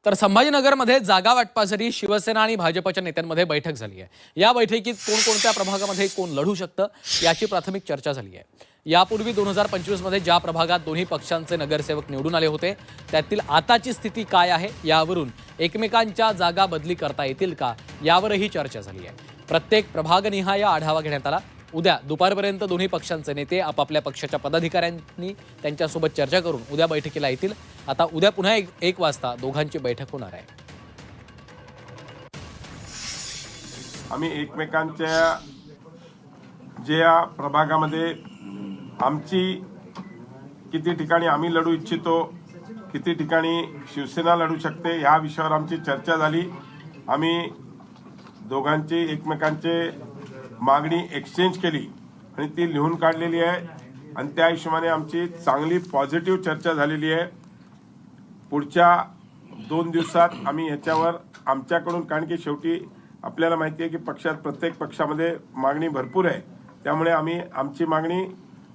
तर संभाजीनगरमध्ये जागा वाटपासाठी शिवसेना आणि भाजपच्या नेत्यांमध्ये बैठक झाली आहे। या बैठकीत कोणकोणत्या प्रभागामध्ये कोण लढू शकतं याची प्राथमिक चर्चा झाली आहे। यापूर्वी 2025 मध्ये ज्या प्रभागात दोन्ही पक्षांचे नगरसेवक निवडून आले होते त्यातील आताची स्थिती काय आहे यावरून एकमेकांच्या जागा बदली करता येतील का यावरही चर्चा झाली आहे। प्रत्येक प्रभागनिहाय आढावा घेण्यात आला। उद्या दुपारपर्यंत दोन्ही पक्षांचे नेते आपापल्या पक्षाच्या पदाधिकाऱ्यांनी त्यांच्यासोबत चर्चा करून उद्या बैठकीला येतील। आता उद्या पुन्हा एक वाजता दोघांची बैठक होणार आहे। आम्ही एकमेकांच्या ज्या प्रभागामध्ये आमची किती ठिकाणी आम्ही लढू इच्छितो, किती ठिकाणी शिवसेना लढू शकते या विषयावर आमची चर्चा झाली। आम्ही दोघांची एकमेकांचे मागणी एक्सचेंज केली आणि ती लिहून काढलेली आहे आणि त्या हिशोबाने आमची चांगली पॉझिटिव्ह चर्चा झालेली आहे। पुढच्या 2 दिवसात आम्ही ह्याच्यावर आमच्याकडून, कारण की शेवटी आपल्याला माहिती आहे की पक्षात प्रत्येक पक्षामध्ये मागणी भरपूर आहे, त्यामुळे आम्ही आमची मागणी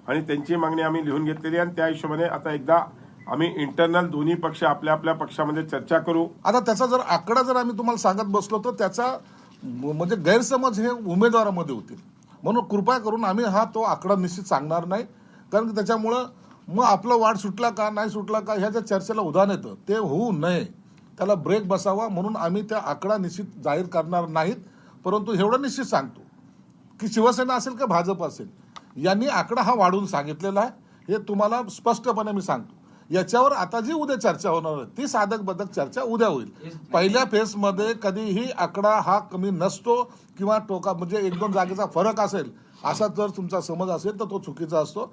आणि त्यांची मागणी आम्ही लिहून घेतलेली आहे आणि त्या हिशोबाने आता एकदा आम्ही इंटरनल दोन्ही पक्ष आपल्या आपल्या पक्षामध्ये चर्चा करू। आता त्याचा जर आकडा जर आम्ही तुम्हाला सांगत बसलो तर त्याचा म्हणजे गैरसमज हे उमेदवारामध्ये होतील, म्हणून कृपया करून आम्ही तो आकडा निश्चित सांगणार नाही, कारण की त्याच्यामुळं मग आपला वाढ सुटला का नाही सुटला का ह्या ज्या चर्चेला उधाण येतं ते होऊ नये, त्याला ब्रेक बसावा, म्हणून आम्ही त्या आकडा निश्चित जाहीर करणार नाहीत। परंतु एवढं निश्चित सांगतो की शिवसेना असेल का भाजप असेल यांनी आकडा हा वाढवून सांगितलेला आहे, हे तुम्हाला स्पष्टपणे मी सांगतो। याच्यावर आता जी उद्या चर्चा होणार आहे ती साधक बदक चर्चा उद्या होईल। पहिल्या फेजमध्ये कधीही आकडा हा कमी नसतो किंवा टोका म्हणजे 1-2 जागेचा फरक असेल असा जर तुमचा समज असेल तर तो चुकीचा असतो।